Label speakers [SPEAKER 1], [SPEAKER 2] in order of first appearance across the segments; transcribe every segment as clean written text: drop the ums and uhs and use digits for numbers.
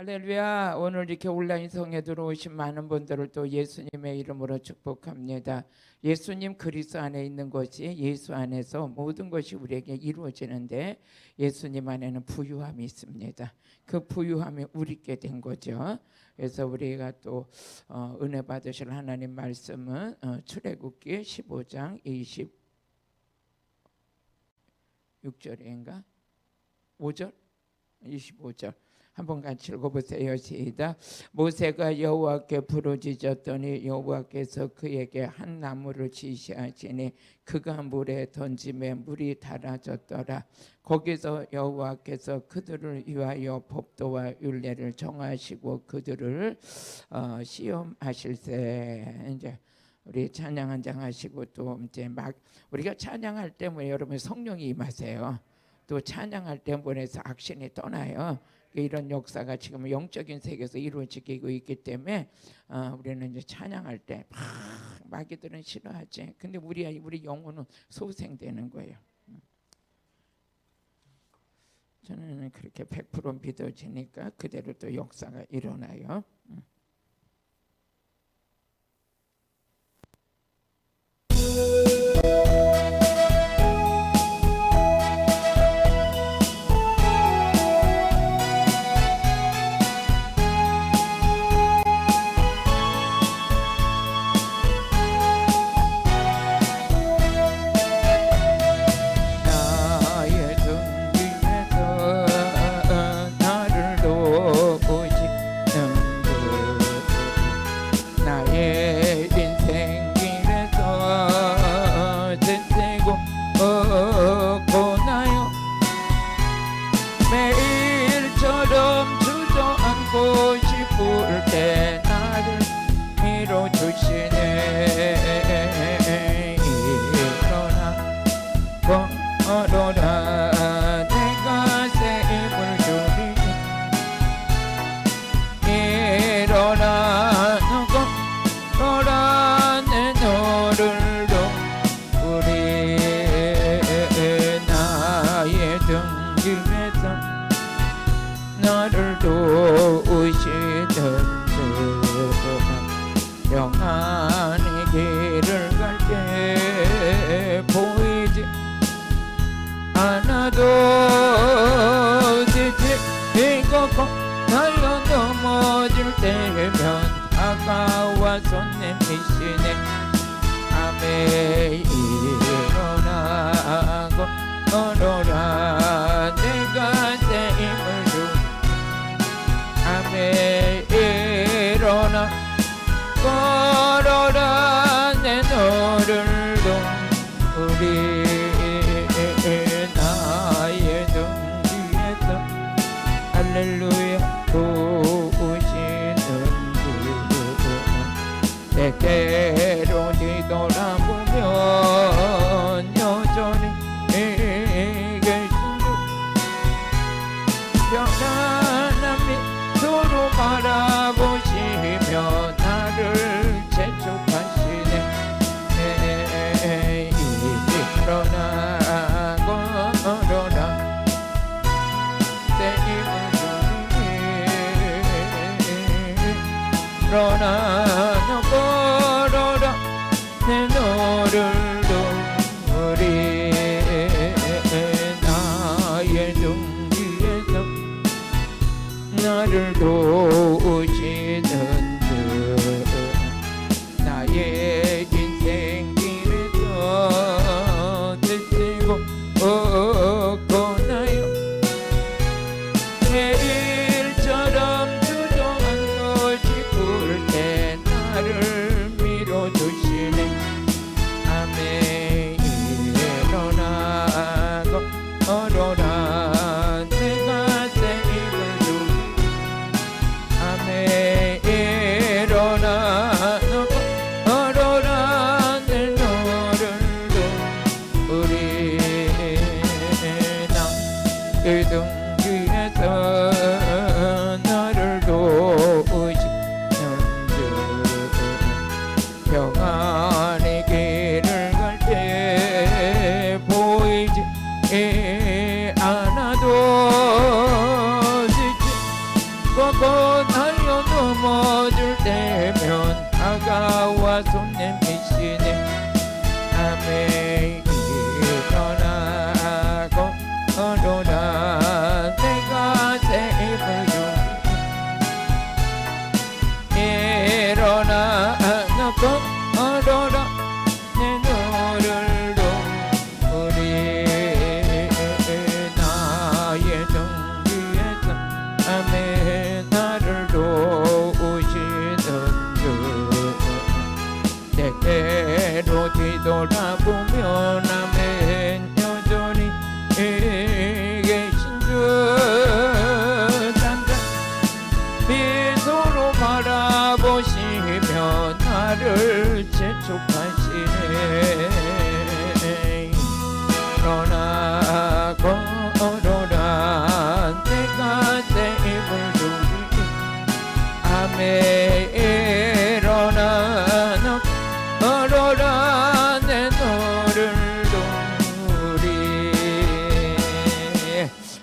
[SPEAKER 1] 할렐루야. 오늘 이렇게 온라인 성에 들어오신 많은 분들을 또 예수님의 이름으로 축복합니다. 예수님 그리스도 안에 있는 것이 예수 안에서 모든 것이 우리에게 이루어지는데 예수님 안에는 부유함이 있습니다. 그 부유함이 우리께 된 거죠. 그래서 우리가 또 은혜 받으실 하나님 말씀은 출애굽기 15장 26절인가 5절 25절 한번 같이 읽어보세요. 시작. 모세가 여호와께 부르짖었더니 여호와께서 그에게 한 나무를 지시하시니 그가 물에 던짐에 물이 달아졌더라. 거기서 여호와께서 그들을 위하여 법도와 율례를 정하시고 그들을 시험하실세. 이제 우리 찬양 한 장 하시고 또 이제 막 우리가 찬양할 때 뭐 여러분 성령이 임하세요. 또 찬양할 때 보내서 악신이 떠나요. 이런 역사가 지금 영적인 세계에서 이루어지고 있기 때문에 우리는 이제 찬양할 때 마귀들은 싫어하지. 근데 우리 영혼은 소생되는 거예요. 저는 그렇게 100% 믿어지니까 그대로 또 역사가 일어나요. 나를 도우시는 주 평안의 길을 갈 때 보이지 않아도 지치고 달려 넘어질 때면 다가와서 내미시네. 아멘. 일어나고 걸어라 내가 내 힘을 주. 아멘. 일어나 걸어라 내 너를 도 우리 나의 등 뒤에서 할렐루야 도우시는 주. 때때로 뒤돌아보면 여전히 계신 주. 편안함이 서로 바라보시며 나를 재촉하시네. 일어나 걸어라 내 힘을 주니. 일어나 걸어라 내 너를 도우리. 나의 등 뒤에서 나를 도우시는 주. 나의 인생 길에서 드시고 걷나요. 내일처럼 주저한 것이 부를 때 나를 밀어주시네. 아멘. 일어나고 걸어라 내가 내 힘을 주리. 아멘. 일어나 걸어라 내 너를 도우리. 나 등 뒤에서 나를 도우시는 주. 평안의 길을 갈 때 보이지 않아도 지치고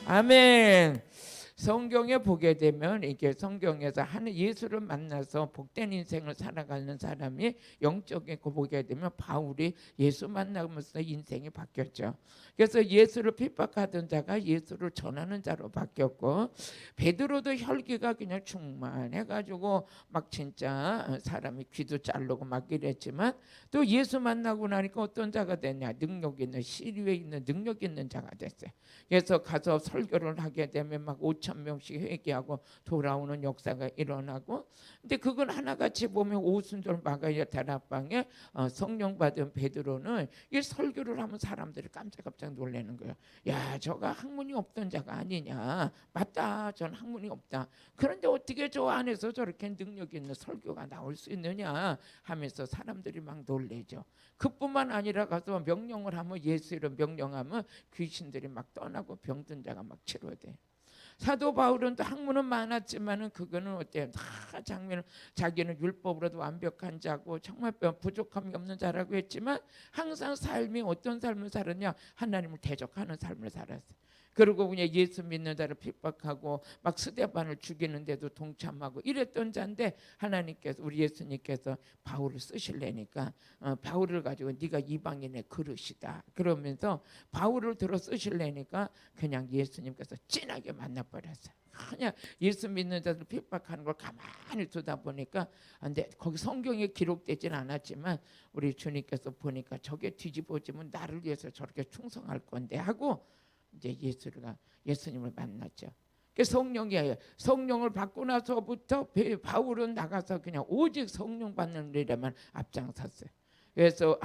[SPEAKER 1] 아멘. 성경에 보게 되면 이게 성경에서 하는 예수를 만나서 복된 인생을 살아가는 사람이 영적인 거 보게 되면 바울이 예수 만나면서 인생이 바뀌었죠. 그래서 예수를 핍박하던 자가 예수를 전하는 자로 바뀌었고, 베드로도 혈기가 그냥 충만해가지고 막 진짜 사람이 귀도 자르고 막 이랬지만, 또 예수 만나고 나니까 어떤 자가 됐냐? 능력 있는, 시류에 있는 능력 있는 자가 됐어요. 그래서 가서 설교를 하게 되면 막 5천 명씩 회개하고 돌아오는 역사가 일어나고, 근데 그걸 하나같이 보면 오순절 마가야 다락방에 성령 받은 베드로는 이 설교를 하면 사람들이 깜짝깜짝 놀라는 거예요. 야, 저가 학문이 없던 자가 아니냐? 맞다, 전 학문이 없다. 그런데 어떻게 저 안에서 저렇게 능력 있는 설교가 나올 수 있느냐 하면서 사람들이 막 놀래죠. 그뿐만 아니라 가서 명령을 하면, 예수 이름 명령하면 귀신들이 막 떠나고 병든 자가 막 치료돼. 사도 바울은 또 학문은 많았지만은 그거는 어때요? 다 장면을 자기는 율법으로도 완벽한 자고 정말 부족함이 없는 자라고 했지만, 항상 삶이 어떤 삶을 살았냐? 하나님을 대적하는 삶을 살았어요. 그리고 그냥 예수 믿는 자를 핍박하고 막 스데반을 죽이는데도 동참하고 이랬던 자인데, 하나님께서, 우리 예수님께서 바울을 쓰실래니까 바울을 가지고 네가 이방인의 그릇이다 그러면서 바울을 들어 쓰실래니까 그냥 예수님께서 진하게 만나버렸어요. 그냥 예수 믿는 자들 핍박하는 걸 가만히 두다 보니까, 근데 거기 성경에 기록되진 않았지만 우리 주님께서 보니까 저게 뒤집어지면 나를 위해서 저렇게 충성할 건데 하고 이제 예수님을 만났죠. 그 성령이에요. 성령을 받고 나서부터 바울은 나가서 그냥 오직 성령 받는 일에만 앞장섰어요. 그래서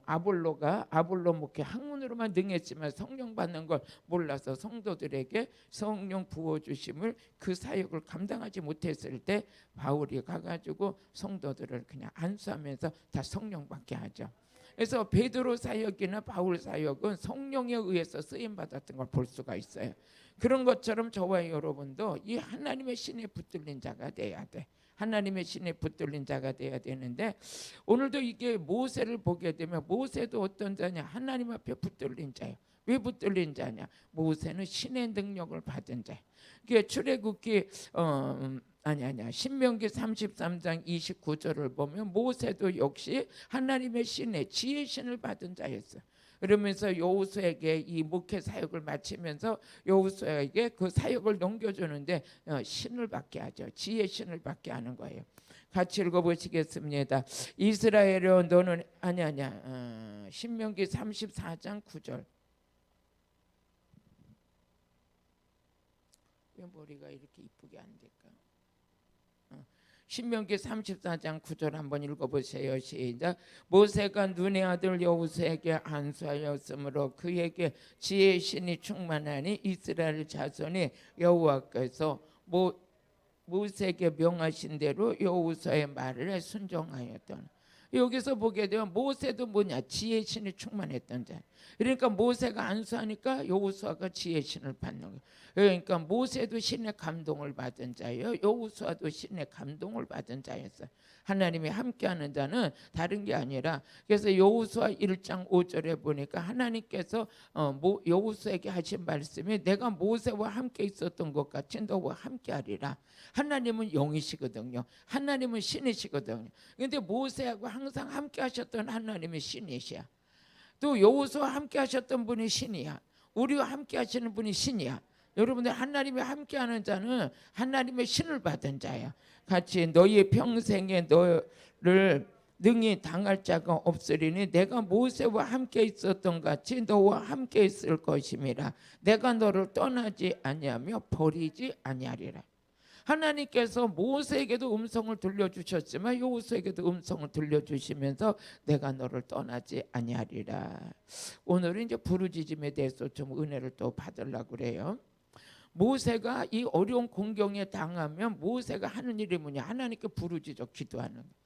[SPEAKER 1] 아볼로 목회 학문으로만 능했지만 성령 받는 걸 몰라서 성도들에게 성령 부어 주심을, 그 사역을 감당하지 못했을 때 바울이 가가지고 성도들을 그냥 안수하면서 다 성령 받게 하죠. 그래서 베드로 사역이나 바울 사역은 성령에 의해서 쓰임 받았던 걸 볼 수가 있어요. 그런 것처럼 저와 여러분도 이 하나님의 신에 붙들린 자가 돼야 돼. 하나님의 신에 붙들린 자가 돼야 되는데, 오늘도 이게 모세를 보게 되면 모세도 어떤 자냐? 하나님 앞에 붙들린 자예요. 왜 붙들린 자냐? 모세는 신의 능력을 받은 자예요. 그게 출애굽기 신명기 33장 29절을 보면 모세도 역시 하나님의 신의 지혜 신을 받은 자였어요. 그러면서 여호수아에게 이 목회 사역을 마치면서 여호수아에게 그 사역을 넘겨주는데 신을 받게 하죠. 지혜 신을 받게 하는 거예요. 같이 읽어보시겠습니다. 이스라엘여 너는 신명기 34장 9절. 왜 머리가 이렇게 이쁘게 안 될까? 신명기 34장 9절 한번 읽어보세요. 시작. 모세가 눈의 아들 여호수아에게 안수하였으므로 그에게 지혜의 신이 충만하니 이스라엘 자손이 여호와께서 모세에게 명하신 대로 여호수아의 말을 순종하였던. 여기서 보게 되면 모세도 뭐냐? 지혜의 신이 충만했던 자. 그러니까 모세가 안수하니까 여호수아가 지혜의 신을 받는 거예요. 그러니까 모세도 신의 감동을 받은 자예요. 여호수아도 신의 감동을 받은 자였어요. 하나님이 함께하는 자는 다른 게 아니라, 그래서 여호수아 1장 5절에 보니까 하나님께서 여호수아에게 하신 말씀이 내가 모세와 함께 있었던 것 같이 너와 함께하리라. 하나님은 영이시거든요. 하나님은 신이시거든요. 그런데 모세하고 항상 함께 하셨던 하나님이 신이시야. 또 여호수아와 함께 하셨던 분이 신이야. 우리와 함께 하시는 분이 신이야. 여러분들, 하나님이 함께하는 자는 하나님의 신을 받은 자야. 같이 너희의 평생에 너를 능히 당할 자가 없으리니 내가 모세와 함께 있었던 같이 너와 함께 있을 것임이라. 내가 너를 떠나지 아니하며 버리지 아니하리라. 하나님께서 모세에게도 음성을 들려주셨지만 여호수아에게도 음성을 들려주시면서 내가 너를 떠나지 아니하리라. 오늘은 이제 부르짖음에 대해서 좀 은혜를 또 받으려고 그래요. 모세가 이 어려운 공경에 당하면 모세가 하는 일이 뭐냐? 하나님께 부르짖어 기도하는 거예요.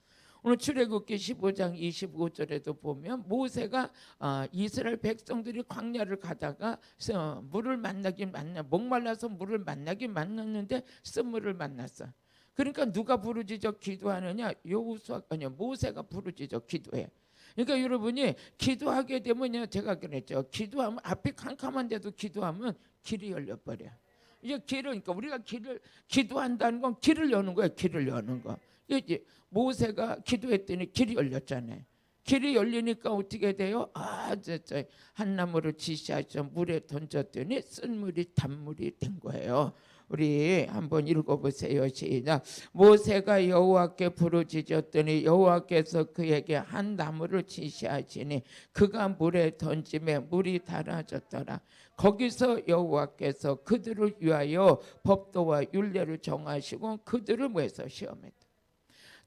[SPEAKER 1] 오늘 출애굽기 15장 25절에도 보면 모세가 이스라엘 백성들이 광야를 가다가 물을 목말라서 물을 만나긴 만났는데 쓴물을 만났어. 그러니까 누가 부르짖어 기도하느냐? 모세가 부르짖어 기도해. 그러니까 여러분이 기도하게 되면요, 제가 그랬죠. 기도하면 앞이 캄캄한데도 기도하면 길이 열려버려. 이제 길을, 그러니까 우리가 길을 기도한다는 건 길을 여는 거예요. 길을 여는 거. 이제 모세가 기도했더니 길이 열렸잖아요. 길이 열리니까 어떻게 돼요? 한 나무를 지시하셔 물에 던졌더니 쓴 물이 단물이 된 거예요. 우리 한번 읽어보세요. 시작. 모세가 여호와께 부르짖었더니 여호와께서 그에게 한 나무를 지시하시니 그가 물에 던짐에 물이 달아졌더라. 거기서 여호와께서 그들을 위하여 법도와 율례를 정하시고 그들을 모여서 시험했다.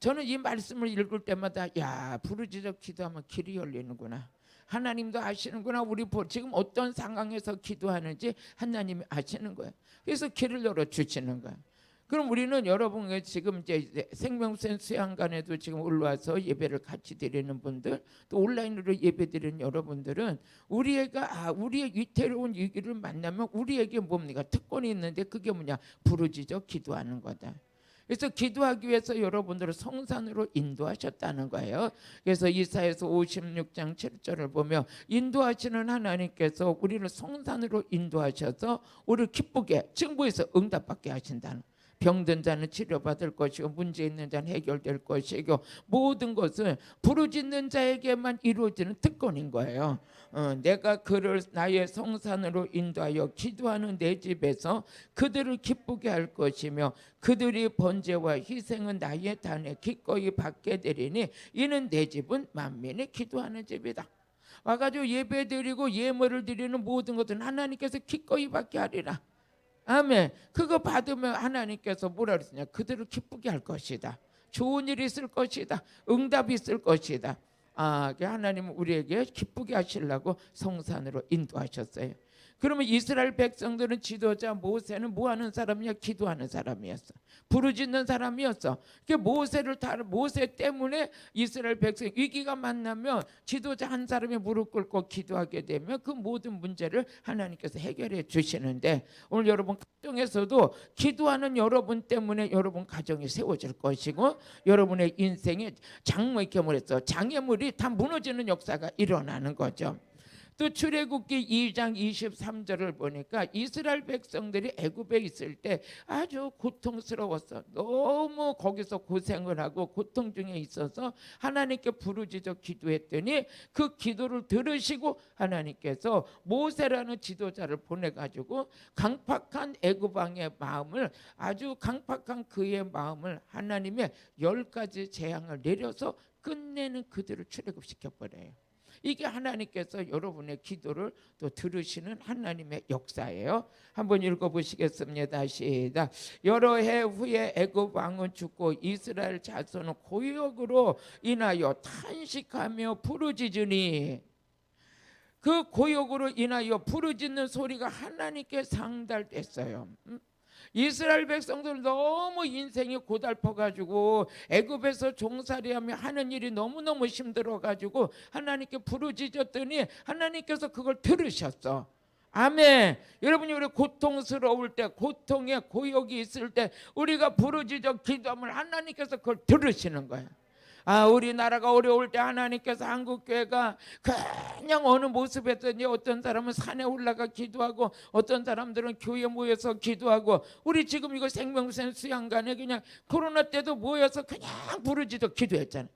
[SPEAKER 1] 저는 이 말씀을 읽을 때마다 야, 부르짖어 기도하면 길이 열리는구나. 하나님도 아시는구나. 우리 지금 어떤 상황에서 기도하는지 하나님이 아시는 거예요. 그래서 길을 열어 주시는 거예요. 그럼 우리는 여러분 지금 이제 생명샘 수양관에도 지금 올라와서 예배를 같이 드리는 분들, 또 온라인으로 예배 드리는 여러분들은 우리의 위태로운 위기를 만나면 우리에게 뭡니까? 특권이 있는데 그게 뭐냐? 부르짖어 기도하는 거다. 그래서 기도하기 위해서 여러분들을 성산으로 인도하셨다는 거예요. 그래서 이사야서 56장 7절을 보면 인도하시는 하나님께서 우리를 성산으로 인도하셔서 우리를 기쁘게 증거해서 응답받게 하신다는 거예요. 병든 자는 치료받을 것이고 문제 있는 자는 해결될 것이고 모든 것은 부르짖는 자에게만 이루어지는 특권인 거예요. 내가 그를 나의 성산으로 인도하여 기도하는 내 집에서 그들을 기쁘게 할 것이며 그들이 번제와 희생은 나의 단에 기꺼이 받게 되리니 이는 내 집은 만민이 기도하는 집이다. 와가지고 예배 드리고 예물을 드리는 모든 것은 하나님께서 기꺼이 받게 하리라. 아멘. 그거 받으면 하나님께서 뭐라 그랬냐? 그들을 기쁘게 할 것이다. 좋은 일이 있을 것이다. 응답이 있을 것이다. 하나님은 우리에게 기쁘게 하시려고 성산으로 인도하셨어요. 그러면 이스라엘 백성들은 지도자 모세는 뭐 하는 사람이야? 기도하는 사람이었어. 부르짖는 사람이었어. 모세 때문에 이스라엘 백성 위기가 만나면 지도자 한 사람이 무릎 꿇고 기도하게 되면 그 모든 문제를 하나님께서 해결해 주시는데 오늘 여러분 가정에서도 기도하는 여러분 때문에 여러분 가정이 세워질 것이고 여러분의 인생에 장애물이 다 무너지는 역사가 일어나는 거죠. 또 출애굽기 2장 23절을 보니까 이스라엘 백성들이 애굽에 있을 때 아주 고통스러웠어. 너무 거기서 고생을 하고 고통 중에 있어서 하나님께 부르짖어 기도했더니 그 기도를 들으시고 하나님께서 모세라는 지도자를 보내가지고 강팍한 애굽 왕의 마음을 아주 강팍한 그의 마음을 하나님의 10가지 재앙을 내려서 끝내는 그들을 출애굽시켜버려요. 이게 하나님께서 여러분의 기도를 또 들으시는 하나님의 역사예요. 한번 읽어보시겠습니다. 시작. 여러 해 후에 애굽 왕은 죽고 이스라엘 자손은 고역으로 인하여 탄식하며 부르짖으니 그 고역으로 인하여 부르짖는 소리가 하나님께 상달됐어요. 이스라엘 백성들 너무 인생이 고달퍼가지고 애굽에서 종살이하며 하는 일이 너무너무 힘들어가지고 하나님께 부르짖었더니 하나님께서 그걸 들으셨어. 아멘. 여러분이 우리 고통스러울 때 고통에 고역이 있을 때 우리가 부르짖어 기도하면 하나님께서 그걸 들으시는 거예요. 우리나라가 어려울 때 하나님께서 한국교회가 그냥 어느 모습이었든지 어떤 사람은 산에 올라가 기도하고 어떤 사람들은 교회에 모여서 기도하고 우리 지금 이거 생명샘 수양관에 그냥 코로나 때도 모여서 그냥 부르짖어 기도했잖아요.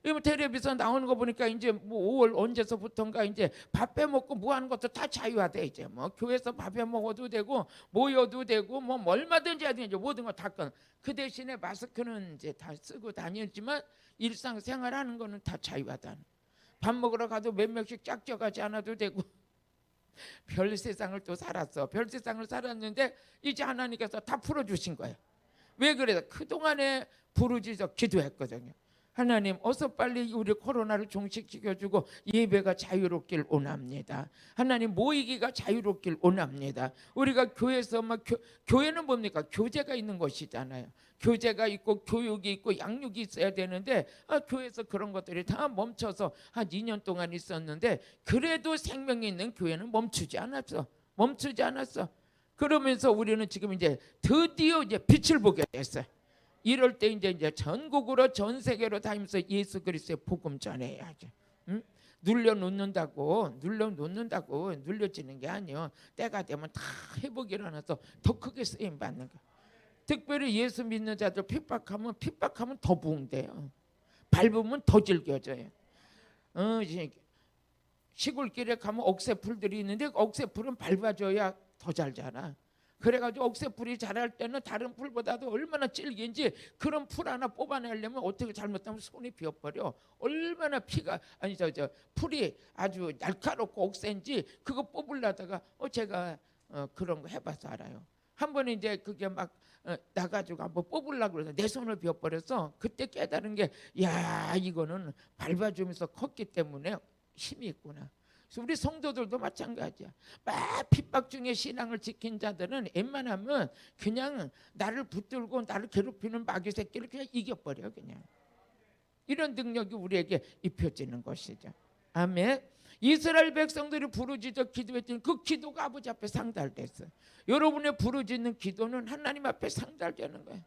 [SPEAKER 1] 이거 텔레비전 나오는 거 보니까 이제 뭐 5월 언제서부턴가 이제 밥 빼먹고 뭐 하는 것도 다 자유화돼. 이제 뭐 교회에서 밥 빼먹어도 되고 모여도 되고 뭐 얼마든지 하든지 모든 거 다 건. 그 대신에 마스크는 이제 다 쓰고 다녔지만 일상생활하는 거는 다 자유하다. 밥 먹으러 가도 몇 명씩 짝져가지 않아도 되고 별 세상을 또 살았어. 별 세상을 살았는데 이제 하나님께서 다 풀어주신 거예요. 왜 그래요? 그동안에 부르짖어 기도했거든요. 하나님 어서 빨리 우리 코로나를 종식시켜주고 예배가 자유롭길 원합니다. 하나님 모이기가 자유롭길 원합니다. 우리가 교회에서 교회는 뭡니까? 교제가 있는 것이잖아요. 교제가 있고 교육이 있고 양육이 있어야 되는데 교회에서 그런 것들이 다 멈춰서 한 2년 동안 있었는데 그래도 생명이 있는 교회는 멈추지 않았어. 그러면서 우리는 지금 이제 드디어 이제 빛을 보게 됐어요. 이럴 때 이제 전국으로 전 세계로 다니면서 예수 그리스도의 복음 전해야죠. 눌러놓는다고 눌려지는 게 아니요. 때가 되면 다 회복이 일어나서 더 크게 쓰임 받는 거야. 특별히 예수 믿는 자들 핍박하면 더 부흥돼요. 밟으면 더 질겨져요. 시골길에 가면 억새풀들이 있는데 억새풀은 밟아줘야 더 잘 자라. 그래가지고 억새풀이 자랄 때는 다른 풀보다도 얼마나 질긴지 그런 풀 하나 뽑아내려면 어떻게 잘못하면 손이 비어버려. 얼마나 피가 풀이 아주 날카롭고 억센지 그거 뽑으려다가 제가 그런 거 해봐서 알아요. 한 번에 이제 그게 막 나가지고 한번 뽑으려고 그래서 내 손을 비워버렸어. 그때 깨달은 게 야 이거는 밟아주면서 컸기 때문에 힘이 있구나. 그래서 우리 성도들도 마찬가지야. 막 핍박 중에 신앙을 지킨 자들은 웬만하면 그냥 나를 붙들고 나를 괴롭히는 마귀 새끼를 그냥 이겨버려. 그냥 이런 능력이 우리에게 입혀지는 것이죠. 아멘. 이스라엘 백성들이 부르짖어 기도했더니 그 기도가 아버지 앞에 상달됐어요. 여러분의 부르짖는 기도는 하나님 앞에 상달되는 거예요.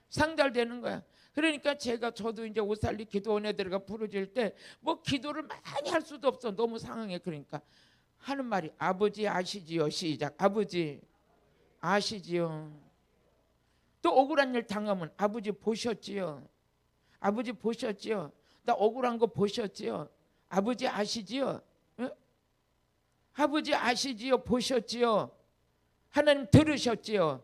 [SPEAKER 1] 상달되는 거야. 그러니까 저도 이제 오살리 기도원에 들어가 부르짖을 때 뭐 기도를 많이 할 수도 없어. 너무 상황에. 그러니까 하는 말이 아버지 아시지요. 시작. 아버지 아시지요. 또 억울한 일 당하면 아버지 보셨지요. 아버지 보셨지요. 나 억울한 거 보셨지요. 아버지 아시지요. 응? 아버지 아시지요. 보셨지요. 하나님 들으셨지요.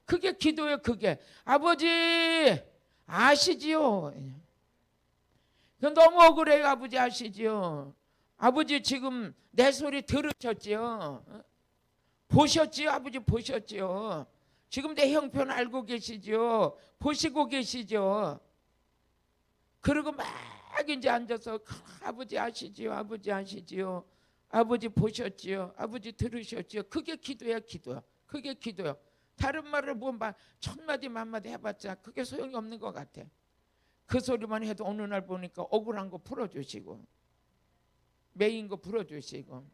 [SPEAKER 1] 그게 기도예요. 그게 아버지 아시지요. 너무 억울해요. 아버지 아시지요. 아버지 지금 내 소리 들으셨지요. 보셨지요. 아버지 보셨지요. 지금 내 형편 알고 계시죠. 보시고 계시죠. 그리고 막 이제 앉아서 아버지 아시지요. 아버지 아시지요. 아버지 보셨지요. 아버지 들으셨지요. 그게 기도야. 기도야. 그게 기도야. 다른 말을 뭐 천마디 만마디 해봤자 그게 소용이 없는 것 같아. 그 소리만 해도 어느 날 보니까 억울한 거 풀어주시고 매인 거 풀어주시고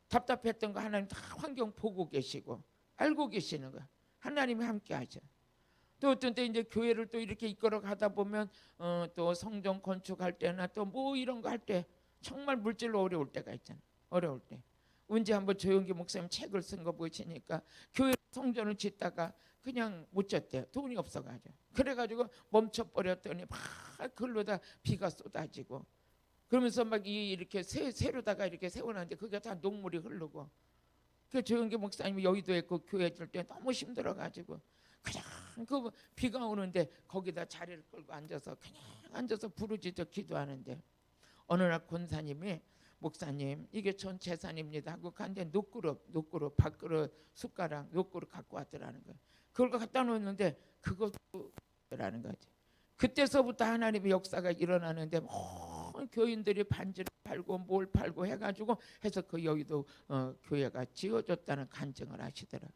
[SPEAKER 1] 답답했던 거 하나님 다 환경 보고 계시고 알고 계시는 거야. 하나님이 함께 하셔. 또 어떤 때 이제 교회를 또 이렇게 이끌어 가다 보면 또 성전 건축할 때나 또 뭐 이런 거 할 때 정말 물질로 어려울 때가 있잖아. 어려울 때. 언제 한번 조용기 목사님 책을 쓴 거 보시니까 교회 성전을 짓다가 그냥 못 졌대요. 돈이 없어가지고. 그래가지고 멈춰버렸더니 막 글로다 비가 쏟아지고 그러면서 막 이렇게 새로다가 이렇게 세워놨는데 그게 다 녹물이 흐르고 그 조용기 목사님이 여의도에 그 교회 질 때 너무 힘들어가지고 그냥 그 비가 오는데 거기다 자리를 끌고 앉아서 그냥 앉아서 부르짖어 기도하는데 어느 날 권사님이 목사님 이게 전 재산입니다 하고 간데 녹그릇 밥그릇 숟가락 녹그릇 갖고 왔더라는 거예요. 그걸 갖다 놓는데 그것도라는 거지. 그때서부터 하나님의 역사가 일어나는데 교인들이 반지를 팔고 뭘 팔고 해가지고 해서 그 여의도 교회가 지어졌다는 간증을 하시더라.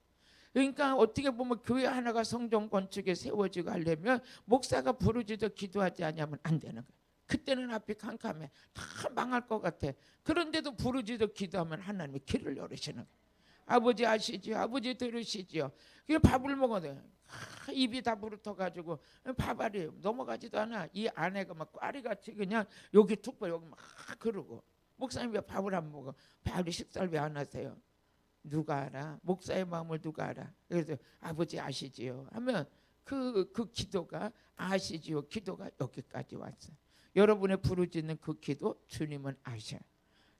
[SPEAKER 1] 그러니까 어떻게 보면 교회 하나가 성전 건축에 세워지고 하려면 목사가 부르짖어 기도하지 않으면 안 되는 거예요. 그때는 앞이 캄캄해. 다 망할 것 같아. 그런데도 부르짖어 기도하면 하나님이 길을 열으시는 거예요. 아버지 아시지요. 아버지 들으시지요. 그냥 밥을 먹어도 입이 다 부르터가지고 밥알이 넘어가지도 않아. 이 안에가 막 꽈리같이 그냥 여기 툭 봐 여기 막 그러고 목사님 왜 밥을 안 먹어? 밥이 식사를 왜 안 하세요? 누가 알아? 목사의 마음을 누가 알아? 그래서 아버지 아시지요 하면 그 기도가 아시지요. 기도가 여기까지 왔어. 여러분의 부르짖는 그 기도 주님은 아셔.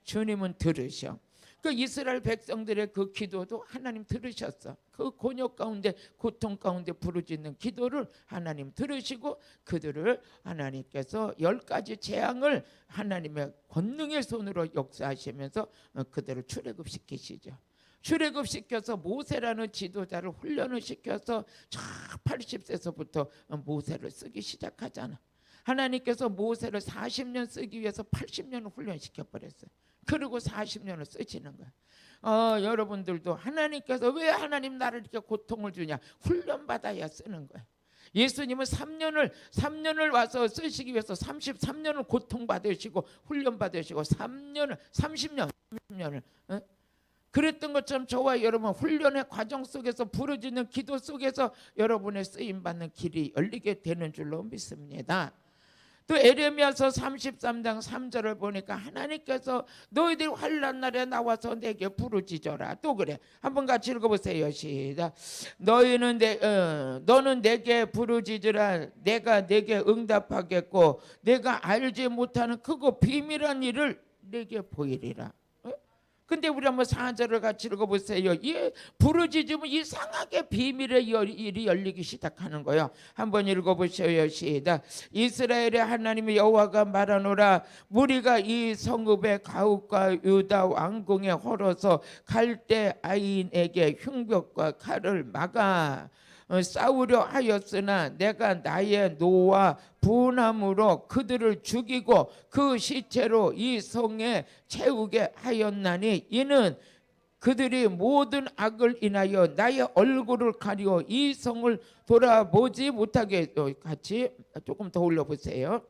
[SPEAKER 1] 주님은 들으셔. 그 이스라엘 백성들의 그 기도도 하나님 들으셨어. 그 곤욕 가운데 고통 가운데 부르짖는 기도를 하나님 들으시고 그들을 하나님께서 10가지 재앙을 하나님의 권능의 손으로 역사하시면서 그들을 출애굽시키시죠. 출애굽시켜서 모세라는 지도자를 훈련을 시켜서 80세서부터 모세를 쓰기 시작하잖아. 하나님께서 모세를 40년 쓰기 위해서 80년을 훈련시켜버렸어요. 그리고 40년을 쓰시는 거야. 여러분들도 하나님께서 왜 하나님 나를 이렇게 고통을 주냐? 훈련받아야 쓰는 거야. 예수님은 3년을 와서 쓰시기 위해서 33년을 고통받으시고 훈련받으시고 30년을 그랬던 것처럼 저와 여러분 훈련의 과정 속에서 부르짖는 기도 속에서 여러분의 쓰임받는 길이 열리게 되는 줄로 믿습니다. 또 에레미야서 33장 3절을 보니까 하나님께서 너희들 환난 날에 나와서 내게 부르짖어라. 또 그래. 한번 같이 읽어보세요. 시작. 너는 내게 부르짖으라. 내가 내게 응답하겠고 내가 알지 못하는 크고 비밀한 일을 내게 보이리라. 근데 우리 한번 4절을 같이 읽어보세요. 이 부르짖으면 이상하게 비밀의 일이 열리기 시작하는 거예요. 한번 읽어보세요. 시작. 이스라엘의 하나님의 여호와가 말하노라. 무리가 이 성읍의 가옥과 유다 왕궁에 헐어서 갈대 아인에게 흉벽과 칼을 막아 싸우려 하였으나 내가 나의 노와 분함으로 그들을 죽이고 그 시체로 이 성에 채우게 하였나니 이는 그들이 모든 악을 인하여 나의 얼굴을 가리워 이 성을 돌아보지 못하게. 같이 조금 더 올려보세요.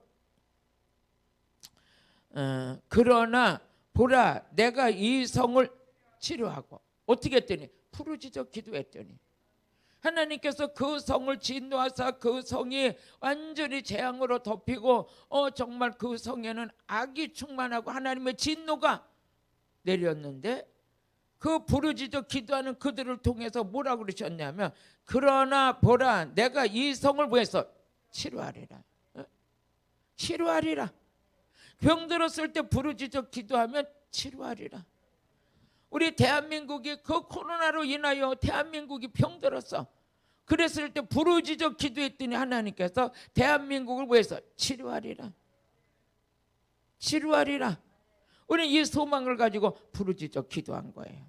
[SPEAKER 1] 그러나 보라 내가 이 성을 치료하고 어떻게 했더니 부르짖어 기도했더니 하나님께서 그 성을 진노하사 그 성이 완전히 재앙으로 덮이고 정말 그 성에는 악이 충만하고 하나님의 진노가 내렸는데 그 부르짖어 기도하는 그들을 통해서 뭐라고 그러셨냐면 그러나 보라 내가 이 성을 뭐해서 치료하리라. 치료하리라. 병들었을 때 부르짖어 기도하면 치료하리라. 우리 대한민국이 그 코로나로 인하여 대한민국이 병들었어. 그랬을 때 부르짖어 기도했더니 하나님께서 대한민국을 위해서 치료하리라. 치료하리라. 우리는 이 소망을 가지고 부르짖어 기도한 거예요.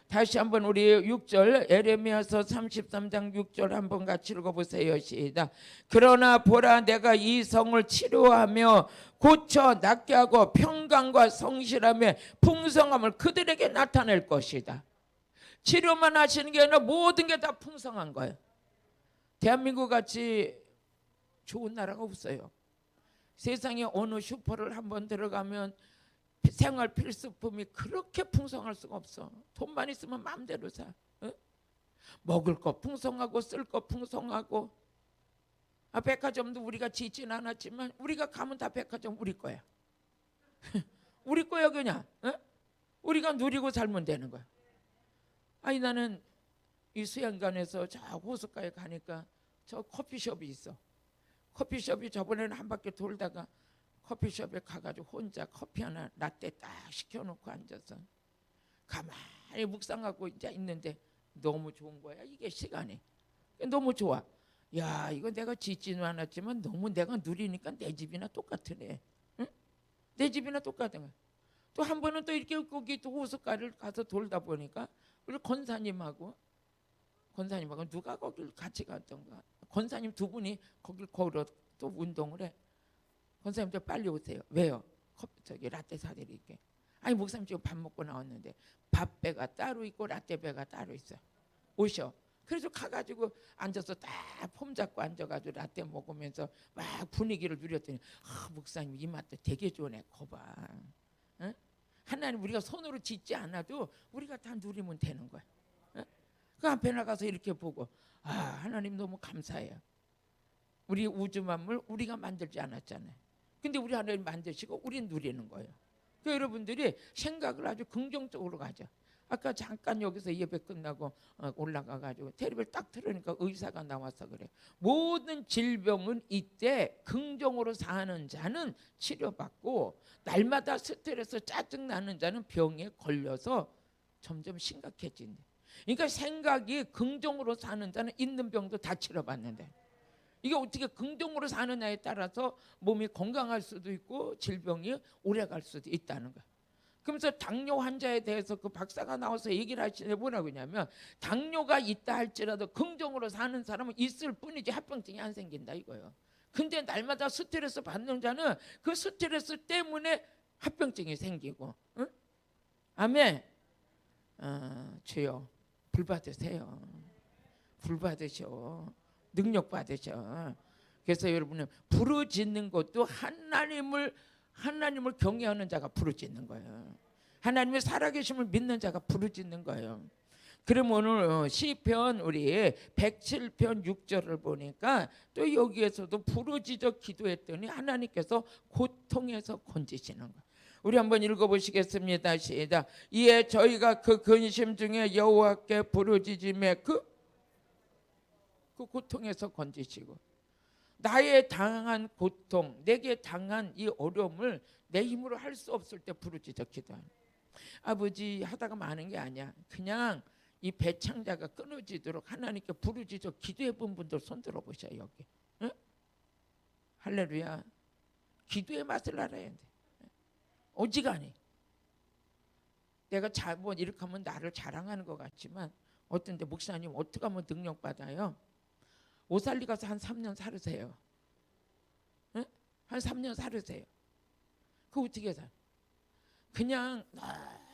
[SPEAKER 1] 다시 한번 우리 6절 에레미야서 33장 6절 한번 같이 읽어보세요. 시작. 그러나 보라 내가 이 성을 치료하며 고쳐 낫게 하고 평강과 성실함의 풍성함을 그들에게 나타낼 것이다. 치료만 하시는 게 아니라 모든 게 다 풍성한 거예요. 대한민국 같이 좋은 나라가 없어요. 세상에 어느 슈퍼를 한번 들어가면 생활 필수품이 그렇게 풍성할 수가 없어. 돈만 있으면 마음대로 사. 먹을 거 풍성하고 쓸 거 풍성하고. 백화점도 우리가 짓진 않았지만 우리가 가면 다 백화점 우리 거야. 우리 거야 그냥. 우리가 누리고 살면 되는 거야. 아니 나는 이 수양관에서 저 호숫가에 가니까 저 커피숍이 있어. 커피숍이 저번에는 한 바퀴 돌다가 커피숍에 가가지고 혼자 커피 하나 라떼 딱 시켜놓고 앉아서 가만히 묵상하고 이제 있는데 너무 좋은 거야. 이게 시간이 너무 좋아. 야 이거 내가 짓지는 않았지만 너무 내가 누리니까 내 집이나 똑같으네. 응? 내 집이나 똑같은 거야. 또 한 번은 또 이렇게 거기 또 호숫가를 가서 돌다 보니까 우리 권사님하고 누가 거길 같이 갔던가. 권사님 두 분이 거길 걸어 또 운동을 해. 권사님들 빨리 오세요. 왜요? 저기 라떼 사드릴게. 아니 목사님 지금 밥 먹고 나왔는데 밥배가 따로 있고 라떼배가 따로 있어. 오셔. 그래서 가가지고 앉아서 딱 폼 잡고 앉아가지고 라떼 먹으면서 막 분위기를 누렸더니 목사님 이 맛도 되게 좋네. 거봐. 응? 하나님 우리가 손으로 짓지 않아도 우리가 다 누리면 되는 거야. 응? 그 앞에 나가서 이렇게 보고 하나님 너무 감사해요. 우리 우주 만물 우리가 만들지 않았잖아요. 근데 우리 하나님 만드시고 우린 누리는 거예요. 그 여러분들이 생각을 아주 긍정적으로 가져. 아까 잠깐 여기서 예배 끝나고 올라가가지고 텔레비를 딱 틀으니까 의사가 나와서 그래. 모든 질병은 이때 긍정으로 사는 자는 치료받고 날마다 스트레스 짜증나는 자는 병에 걸려서 점점 심각해진대. 그러니까 생각이 긍정으로 사는 자는 있는 병도 다 치료받는데 이게 어떻게 긍정으로 사느냐에 따라서 몸이 건강할 수도 있고 질병이 오래갈 수도 있다는 거야. 그러면서 당뇨 환자에 대해서 그 박사가 나와서 얘기를 하시는데 뭐라고 하냐면 당뇨가 있다 할지라도 긍정으로 사는 사람은 있을 뿐이지 합병증이 안 생긴다 이거예요. 근데 날마다 스트레스 받는 자는 그 스트레스 때문에 합병증이 생기고. 응? 아멘. 주여 불 받으세요. 불 받으셔. 능력 받으셔. 그래서 여러분은 부르짖는 것도 하나님을 경외하는 자가 부르짖는 거예요. 하나님의 살아계심을 믿는 자가 부르짖는 거예요. 그럼 오늘 시편 우리 107편 6절을 보니까 또 여기에서도 부르짖어 기도했더니 하나님께서 고통에서 건지시는 거예요. 우리 한번 읽어보시겠습니다. 시작. 이에 저희가 그 근심 중에 여호와께 부르짖음에 그 고통에서 건지시고, 나의 당한 고통, 내게 당한 이 어려움을 내 힘으로 할 수 없을 때 부르짖어 기도하는. 아버지 하다가 많은 게 아니야. 그냥 이 배창자가 끊어지도록 하나님께 부르짖어 기도해 본 분들 손 들어보셔요. 여기. 응? 할렐루야. 기도의 맛을 알아야 돼. 오지간히 내가 뭐 이렇게 하면 나를 자랑하는 것 같지만, 어떤 데 목사님 어떻게 하면 능력 받아요? 오살리 가서 한 3년 살으세요. 응? 한 3년 살으세요. 그 어떻게 살? 그냥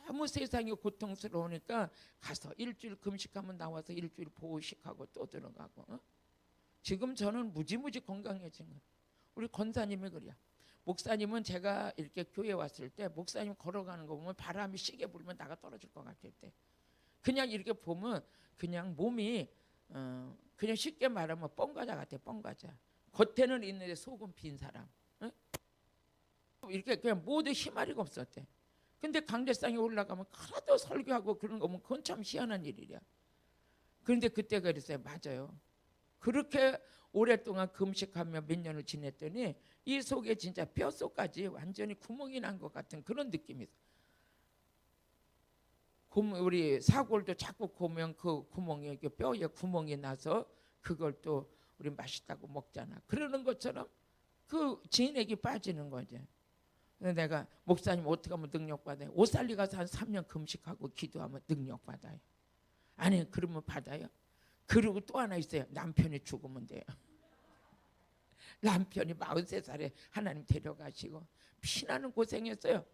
[SPEAKER 1] 너무 세상이 고통스러우니까 가서 일주일 금식하면 나와서 일주일 보호식하고 또 들어가고. 어? 지금 저는 무지무지 건강해진 거예요. 우리 권사님이 그래요. 목사님은 제가 이렇게 교회 왔을 때 목사님 걸어가는 거 보면 바람이 시게 불면 나가 떨어질 것 같을 때, 그냥 이렇게 보면 그냥 몸이 그냥 쉽게 말하면 뻥과자 같아. 뻥과자. 겉에는 있는데 속은 빈 사람. 응? 이렇게 그냥 모두 희마리가 없었대. 근데 강대상에 올라가면 하도 설교하고 그런 거 보면 그건 참 희한한 일이야. 그런데 그때 그랬어요. 맞아요. 그렇게 오랫동안 금식하며 몇 년을 지냈더니 이 속에 진짜 뼛속까지 완전히 구멍이 난 것 같은 그런 느낌이 있어요. 우리 사골도 자꾸 보면 그 구멍에, 뼈에 구멍이 나서 그걸 또 우리 맛있다고 먹잖아. 그러는 것처럼 그 진액이 빠지는 거지. 내가 목사님 어떻게 하면 능력 받아요? 오살리 가서 한 3년 금식하고 기도하면 능력 받아요. 아니 그러면 받아요. 그리고 또 하나 있어요. 남편이 죽으면 돼요. 남편이 43살에 하나님 데려가시고 피나는 고생했어요.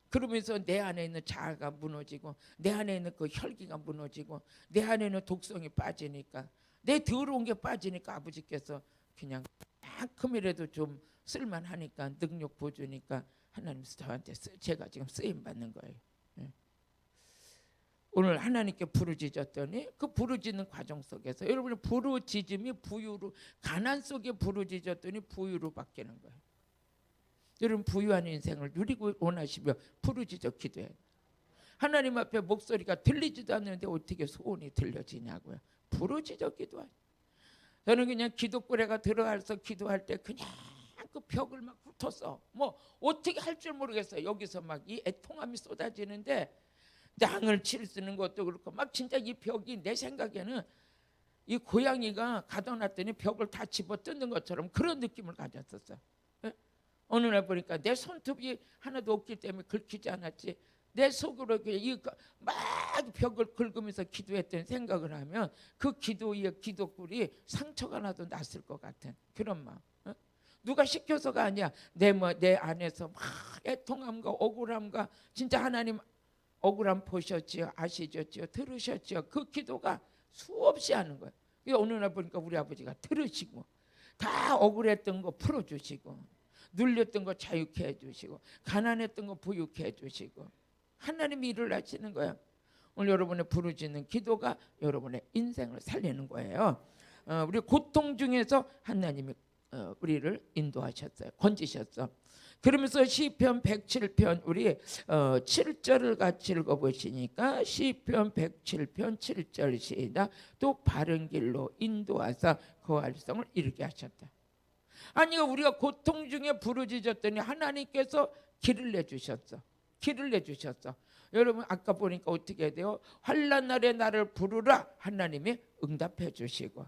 [SPEAKER 1] 그러면서 내 안에 있는 자아가 무너지고, 내 안에 있는 그 혈기가 무너지고, 내 안에 있는 독성이 빠지니까, 내 더러운 게 빠지니까 아버지께서 그냥 만큼이라도 좀 쓸만하니까 능력 보주니까 하나님 저한테 제가 지금 쓰임 받는 거예요. 오늘 하나님께 부르짖었더니 그 부르짖는 과정 속에서 여러분의 부르짖음이 부유로, 가난 속에 부르짖었더니 부유로 바뀌는 거예요. 여러분 부유한 인생을 누리고 원하시며 부르짖어 기도해요. 하나님 앞에 목소리가 들리지도 않는데 어떻게 소원이 들려지냐고요. 부르짖어 기도해요. 저는 그냥 기도꾸레가 들어가서 기도할 때 그냥 그 벽을 막 훑었어. 뭐 어떻게 할 줄 모르겠어요. 여기서 막 이 애통함이 쏟아지는데 땅을 치르는 것도 그렇고 막 진짜 이 벽이 내 생각에는 이 고양이가 가둬놨더니 벽을 다 집어 뜯는 것처럼 그런 느낌을 가졌었어. 어느 날 보니까 내 손톱이 하나도 없기 때문에 긁히지 않았지, 내 속으로 막 벽을 긁으면서 기도했던 생각을 하면 그 기도의 기도꿀이 상처가 나도 났을 것 같은 그런 마음. 누가 시켜서가 아니야. 내 안에서 막 애통함과 억울함과 진짜 하나님 억울함 보셨지요, 아시셨지요, 들으셨지요. 그 기도가 수없이 하는 거예요. 어느 날 보니까 우리 아버지가 들으시고 다 억울했던 거 풀어주시고, 눌렸던 거 자유케 해주시고, 가난했던 거 부유케 해주시고, 하나님이 일을 하시는 거예요. 오늘 여러분의 부르짖는 기도가 여러분의 인생을 살리는 거예요. 우리 고통 중에서 하나님이 우리를 인도하셨어요. 건지셨어. 그러면서 시편 107편 우리 7절을 같이 읽어보시니까 시편 107편 7절 시작. 또 바른 길로 인도하사 그 활성을 이루게 하셨다. 아니 우리가 고통 중에 부르짖었더니 하나님께서 길을 내주셨어. 길을 내주셨어. 여러분 아까 보니까 어떻게 돼요? 환난 날에 나를 부르라 하나님이 응답해 주시고,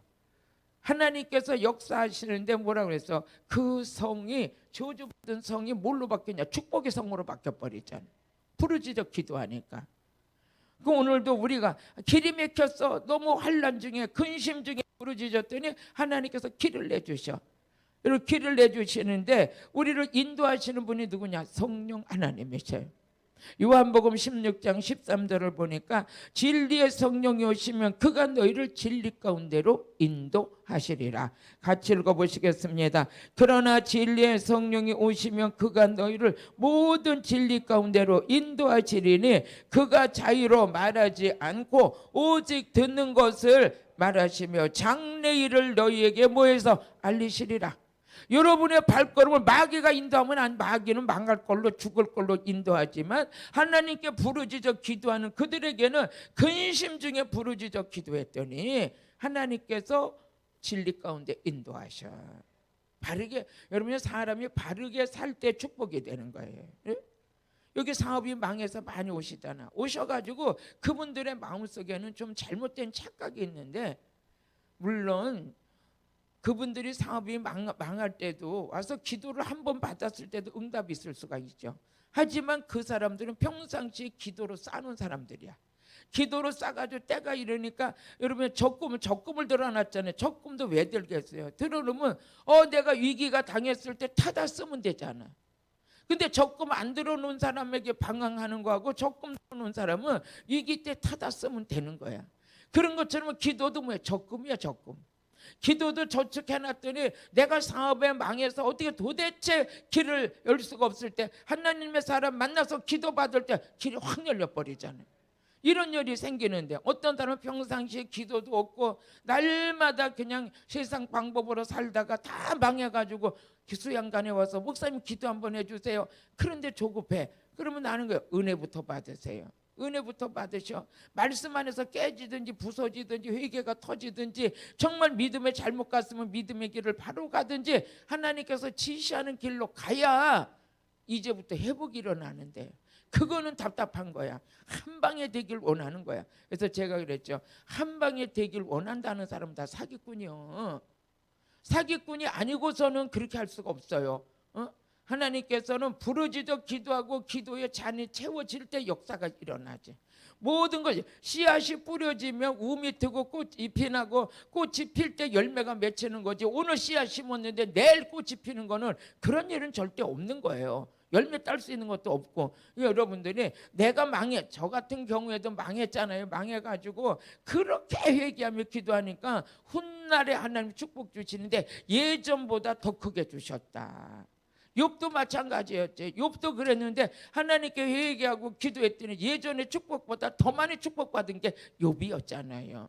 [SPEAKER 1] 하나님께서 역사하시는데 뭐라고 그랬어? 그 성이, 저주받은 성이 뭘로 바뀌냐? 축복의 성으로 바뀌어버리잖아. 부르짖어 기도하니까. 그 오늘도 우리가 길이 막혔어, 너무 환난 중에 근심 중에 부르짖었더니 하나님께서 길을 내주셔. 이렇게 길을 내주시는데 우리를 인도하시는 분이 누구냐? 성령 하나님이셔요. 요한복음 16장 13절을 보니까 진리의 성령이 오시면 그가 너희를 진리 가운데로 인도하시리라. 같이 읽어보시겠습니다. 그러나 진리의 성령이 오시면 그가 너희를 모든 진리 가운데로 인도하시리니 그가 자유로 말하지 않고 오직 듣는 것을 말하시며 장래일을 너희에게 뭐해서 알리시리라. 여러분의 발걸음을 마귀가 인도하면 마귀는 망할 걸로 죽을 걸로 인도하지만 하나님께 부르짖어 기도하는 그들에게는 근심 중에 부르짖어 기도했더니 하나님께서 진리 가운데 인도하셔. 바르게, 여러분이 사람이 바르게 살 때 축복이 되는 거예요. 여기 사업이 망해서 많이 오시잖아. 오셔가지고 그분들의 마음속에는 좀 잘못된 착각이 있는데, 물론 그분들이 사업이 망할 때도 와서 기도를 한 번 받았을 때도 응답이 있을 수가 있죠. 하지만 그 사람들은 평상시에 기도로 쌓는 사람들이야. 기도로 싸가지고 때가 이러니까 여러분 적금을 들어놨잖아요. 적금도 왜 들겠어요? 들어놓으면 내가 위기가 당했을 때 타다 쓰면 되잖아. 근데 적금 안 들어놓은 사람에게 방황하는 거하고 적금 들어놓은 사람은 위기 때 타다 쓰면 되는 거야. 그런 것처럼 기도도 뭐야? 적금이야, 적금. 기도도 저축해놨더니 내가 사업에 망해서 어떻게 도대체 길을 열 수가 없을 때 하나님의 사람 만나서 기도받을 때 길이 확 열려버리잖아요. 이런 일이 생기는데 어떤 사람은 평상시에 기도도 없고 날마다 그냥 세상 방법으로 살다가 다 망해가지고 수양관에 와서 목사님 기도 한번 해주세요. 그런데 조급해. 그러면 나는 거예요. 은혜부터 받으세요. 은혜부터 받으셔. 말씀 안에서 깨지든지 부서지든지 회개가 터지든지 정말 믿음에 잘못 갔으면 믿음의 길을 바로 가든지 하나님께서 지시하는 길로 가야 이제부터 회복이 일어나는데 그거는 답답한 거야. 한 방에 되길 원하는 거야. 그래서 제가 그랬죠. 한 방에 되길 원한다는 사람은 다 사기꾼이요. 사기꾼이 아니고서는 그렇게 할 수가 없어요. 하나님께서는 부르짖어 기도하고 기도의 잔이 채워질 때 역사가 일어나지. 모든 것이 씨앗이 뿌려지면 우미 트고 꽃이 나고 꽃이 필 때 열매가 맺히는 거지. 오늘 씨앗 심었는데 내일 꽃이 피는 거는 그런 일은 절대 없는 거예요. 열매 딸 수 있는 것도 없고. 여러분들이 내가 저 같은 경우에도 망했잖아요. 망해가지고 그렇게 회개하며 기도하니까 훗날에 하나님 축복 주시는데 예전보다 더 크게 주셨다. 욥도 마찬가지였지. 욥도 그랬는데 하나님께 회개하고 기도했더니 예전의 축복보다 더 많이 축복받은 게 욥이었잖아요.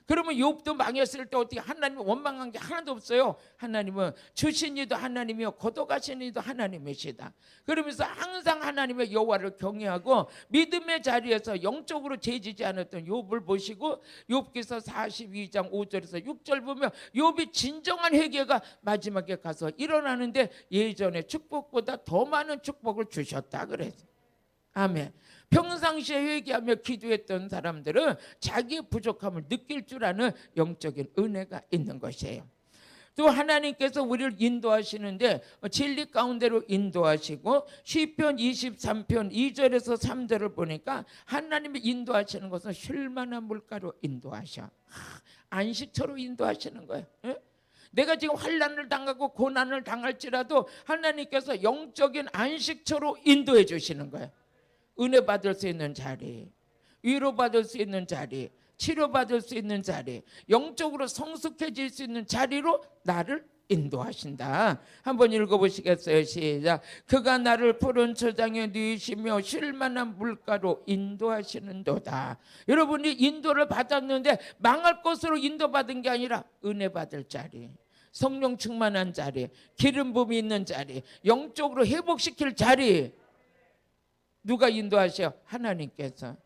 [SPEAKER 1] 그러면 욥도 망했을 때 어떻게 하나님 원망한 게 하나도 없어요. 하나님은 주신 이도 하나님이요 거둬가신 이도 하나님이시다. 그러면서 항상 하나님의 여호와를 경외하고 믿음의 자리에서 영적으로 죄지지 않았던 욥을 보시고 욥기서 42장 5절에서 6절 보면 욥이 진정한 회개가 마지막에 가서 일어나는데 예전의 축복보다 더 많은 축복을 주셨다 그랬어요. 아멘. 평상시에 회개하며 기도했던 사람들은 자기의 부족함을 느낄 줄 아는 영적인 은혜가 있는 것이에요. 또 하나님께서 우리를 인도하시는데 진리 가운데로 인도하시고 시편 23편 2절에서 3절을 보니까 하나님이 인도하시는 것은 쉴만한 물가로 인도하셔. 안식처로 인도하시는 거예요. 내가 지금 환난을 당하고 고난을 당할지라도 하나님께서 영적인 안식처로 인도해 주시는 거예요. 은혜 받을 수 있는 자리, 위로받을 수 있는 자리, 치료받을 수 있는 자리, 영적으로 성숙해질 수 있는 자리로 나를 인도하신다. 한번 읽어보시겠어요? 시작. 그가 나를 푸른 초장에 누이시며 쉴만한 물가로 인도하시는도다. 여러분이 인도를 받았는데 망할 것으로 인도받은 게 아니라 은혜 받을 자리, 성령 충만한 자리, 기름 부음이 있는 자리, 영적으로 회복시킬 자리. 누가 인도하셔? 하나님께서.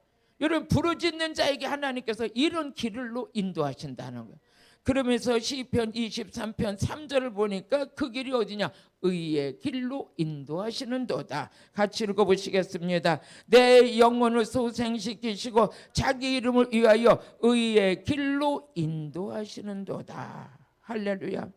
[SPEAKER 1] 여러분 부르짖는 자에게 하나님께서 이런 길로 인도하신다는 거예요. 그러면서 시편 23편 3절을 보니까 그 길이 어디냐? 의의 길로 인도하시는도다. 같이 읽어보시겠습니다. 내 영혼을 소생시키시고 자기 이름을 위하여 의의 길로 인도하시는도다. 할렐루야.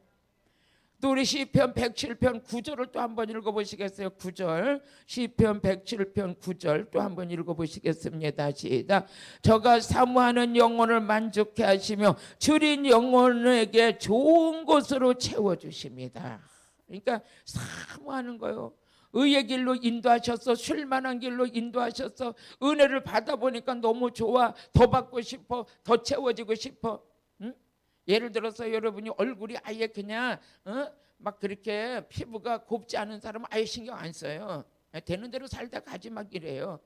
[SPEAKER 1] 또 우리 시편 107편 9절을 또 한번 읽어보시겠어요? 9절 시편 107편 9절 또 한번 읽어보시겠습니다. 시작. 저가 사모하는 영혼을 만족해 하시며 줄인 영혼에게 좋은 것으로 채워주십니다. 그러니까 사모하는 거요. 의의 길로 인도하셔서 쉴만한 길로 인도하셔서 은혜를 받아보니까 너무 좋아. 더 받고 싶어. 더 채워지고 싶어. 응? 예를 들어서 여러분이 얼굴이 아예 그냥 막 그렇게 피부가 곱지 않은 사람은 아예 신경 안 써요. 되는 대로 살다 가지 막 이래요.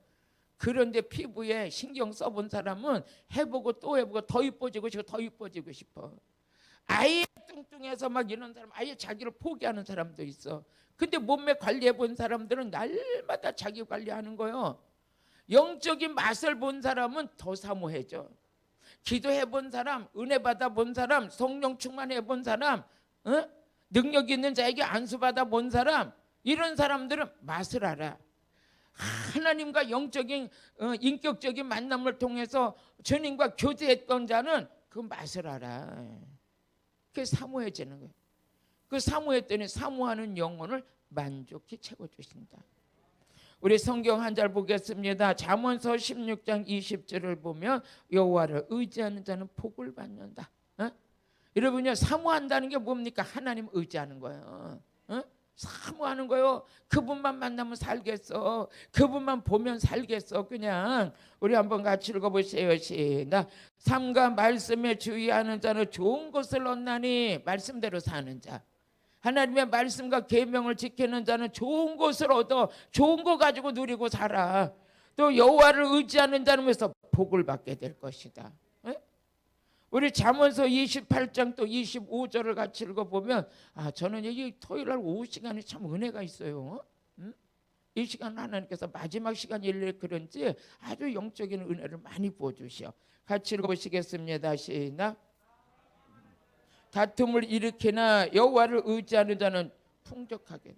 [SPEAKER 1] 그런데 피부에 신경 써본 사람은 해보고 또 해보고 더 이뻐지고 싶고 더 이뻐지고 싶어. 아예 뚱뚱해서 막 이런 사람, 아예 자기를 포기하는 사람도 있어. 근데 몸매 관리해 본 사람들은 날마다 자기 관리하는 거요. 영적인 맛을 본 사람은 더 사모해져. 기도해 본 사람, 은혜 받아 본 사람, 성령 충만해 본 사람, 능력 있는 자에게 안수 받아 본 사람, 이런 사람들은 맛을 알아. 하나님과 영적인 인격적인 만남을 통해서 주님과 교제했던 자는 그 맛을 알아. 그게 사모해지는 거예요. 그 사모했더니 사모하는 영혼을 만족히 채워주신다. 우리 성경 한 절 보겠습니다. 잠언서 16장 20절을 보면 여호와를 의지하는 자는 복을 받는다. 여러분요, 사모한다는 게 뭡니까? 하나님 의지하는 거예요. 사모하는 거요. 그분만 만나면 살겠어. 그분만 보면 살겠어. 그냥 우리 한번 같이 읽어보세요. 시작. 삶과 말씀에 주의하는 자는 좋은 것을 얻나니, 말씀대로 사는 자. 하나님의 말씀과 계명을 지키는 자는 좋은 것을 얻어 좋은 거 가지고 누리고 살아. 또 여호와를 의지하는 자는 그래서 복을 받게 될 것이다. 우리 잠언서 28장 또 25절을 같이 읽어보면 저는 이 토요일날 오후 시간이 참 은혜가 있어요. 이 시간 하나님께서 마지막 시간이래 그런지 아주 영적인 은혜를 많이 부어주셔. 같이 읽어보시겠습니다. 시작. 다툼을 일으키나 여호와를 의지하는 자는 풍족하게,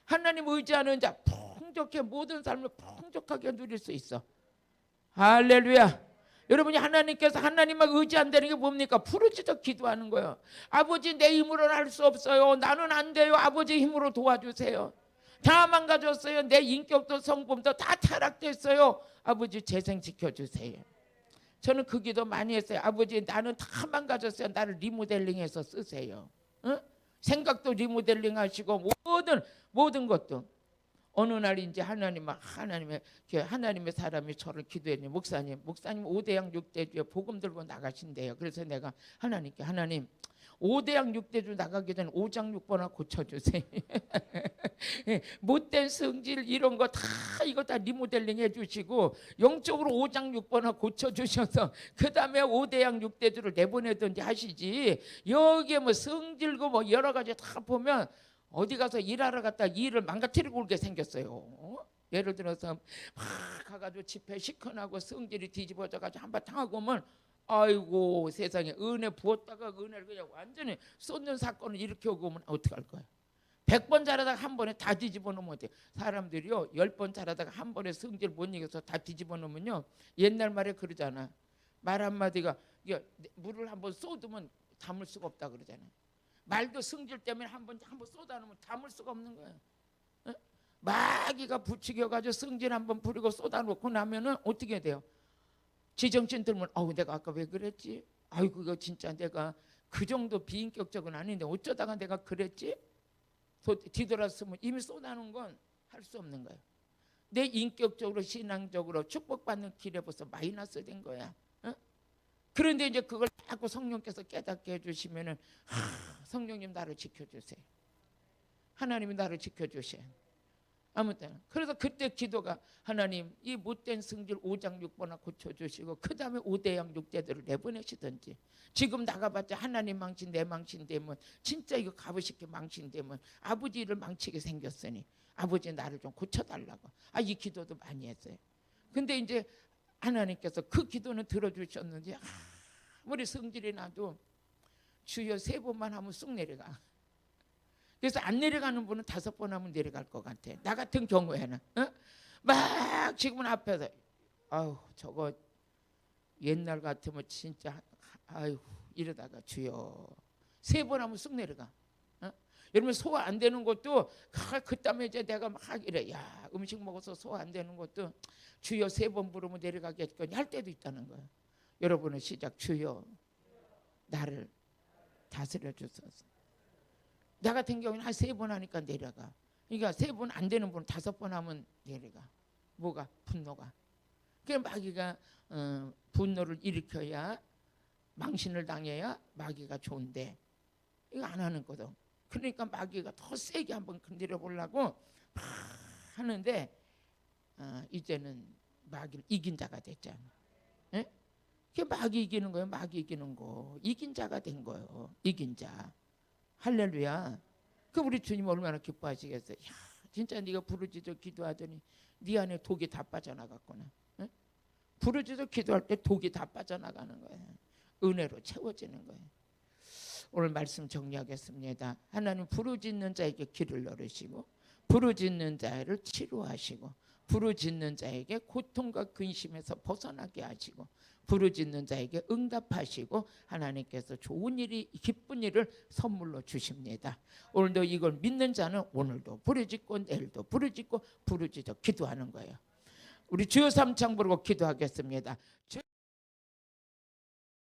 [SPEAKER 1] 하나님 의지하는 자 풍족해, 모든 삶을 풍족하게 누릴 수 있어. 할렐루야. 여러분이 하나님께서 하나님만 의지한다는 게 뭡니까? 부르짖어 기도하는 거예요. 아버지, 내 힘으로는 할 수 없어요. 나는 안 돼요. 아버지 힘으로 도와주세요. 다 망가졌어요. 내 인격도 성품도 다 타락됐어요. 아버지 재생시켜주세요. 저는 그 기도 많이 했어요. 아버지, 나는 다 망가졌어요. 나를 리모델링해서 쓰세요. 생각도 리모델링 하시고 모든 것도. 어느 날 이제 하나님의 사람이 저를 기도했니, 목사님 5대양 6대주에 복음 들고 나가신대요. 그래서 내가 하나님께, 하나님 5대양 6대주 나가기 전에 5장 6번아 고쳐주세요. 못된 성질 이런 거 이거 다 리모델링 해주시고 영적으로 5장 6번아 고쳐주셔서 그 다음에 5대양 6대주를 내보내든지 하시지, 여기에 뭐 성질고 뭐 여러 가지 다 보면 어디 가서 일하러 갔다 일을 망가뜨리고 올게 생겼어요. 예를 들어서 막 가가지고 집회 시큰하고 성질이 뒤집어져가지고 한바탕 하고 오면 아이고 세상에, 은혜 부었다가 은혜를 그냥 완전히 쏟는 사건을 일으켜오고 오면 어떡할 거야. 100번 잘하다가 한 번에 다 뒤집어 놓으면 어때요? 사람들이요 10번 잘하다가 한 번에 성질 못 이겨서 다 뒤집어 놓으면요, 옛날 말에 그러잖아. 말 한마디가 물을 한번 쏟으면 담을 수가 없다 그러잖아. 말도 성질 때문에 한번 쏟아놓으면 담을 수가 없는 거예요. 마귀가 부추겨가지고 성질 한번 부리고 쏟아놓고 나면은 어떻게 돼요? 지정신 들면 내가 아까 왜 그랬지? 아이고 이거 진짜 내가 그 정도 비인격적은 아닌데 어쩌다가 내가 그랬지? 뒤돌아서면 이미 쏟아놓은 건 할 수 없는 거예요. 내 인격적으로 신앙적으로 축복받는 길에 벌써 마이너스 된 거야. 그런데 이제 그걸 자꾸 성령께서 깨닫게 해주시면은 성령님 나를 지켜주세요. 하나님이 나를 지켜주세요. 아무튼 그래서 그때 기도가, 하나님 이 못된 성질 5장 6번아 고쳐주시고 그 다음에 5대양 6대들을 내보내시든지, 지금 나가봤자 하나님 망신 내 망신 되면 진짜 이거 값으시게 망신 되면 아버지 일을 망치게 생겼으니 아버지 나를 좀 고쳐달라고 이 기도도 많이 했어요. 근데 이제 하나님께서 그 기도는 들어주셨는지 아무리 성질이 나도 주여 3번만 하면 쑥 내려가. 그래서 안 내려가는 분은 5번 하면 내려갈 것 같아. 나 같은 경우에는 막 지금은 앞에서 저거 옛날 같으면 진짜 이러다가 주여 3번 하면 쑥 내려가. 여러분 소화 안 되는 것도 그다음에 이제 내가 막 이래, 음식 먹어서 소화 안 되는 것도 주여 3번 부르면 내려가겠거니 할 때도 있다는 거예요. 여러분은 시작, 주여 나를 다스려 주소서. 나 같은 경우는 한 3번 하니까 내려가. 그러니까 3번 안 되는 분 5번 하면 내려가. 뭐가? 분노가. 그 마귀가 분노를 일으켜야 망신을 당해야 마귀가 좋은데 이거 안 하는 거든. 그러니까 마귀가 더 세게 한번 건드려 보려고 막 하는데 이제는 마귀를 이긴 자가 됐잖아. 예? 그게 마귀 이기는 거예요. 마귀 이기는 거. 이긴 자가 된 거예요. 이긴 자. 할렐루야. 그 우리 주님 얼마나 기뻐하시겠어요. 야, 진짜 네가 부르짖어 기도하더니 네 안에 독이 다 빠져나갔구나. 예? 부르짖어 기도할 때 독이 다 빠져나가는 거예요. 은혜로 채워지는 거예요. 오늘 말씀 정리하겠습니다. 하나님 부르짖는 자에게 길을 열으시고 부르짖는 자를 치료하시고 부르짖는 자에게 고통과 근심에서 벗어나게 하시고 부르짖는 자에게 응답하시고 하나님께서 좋은 일이 기쁜 일을 선물로 주십니다. 오늘도 이걸 믿는 자는 오늘도 부르짖고 내일도 부르짖고 부르짖어 기도하는 거예요. 우리 주여 삼창 부르고 기도하겠습니다.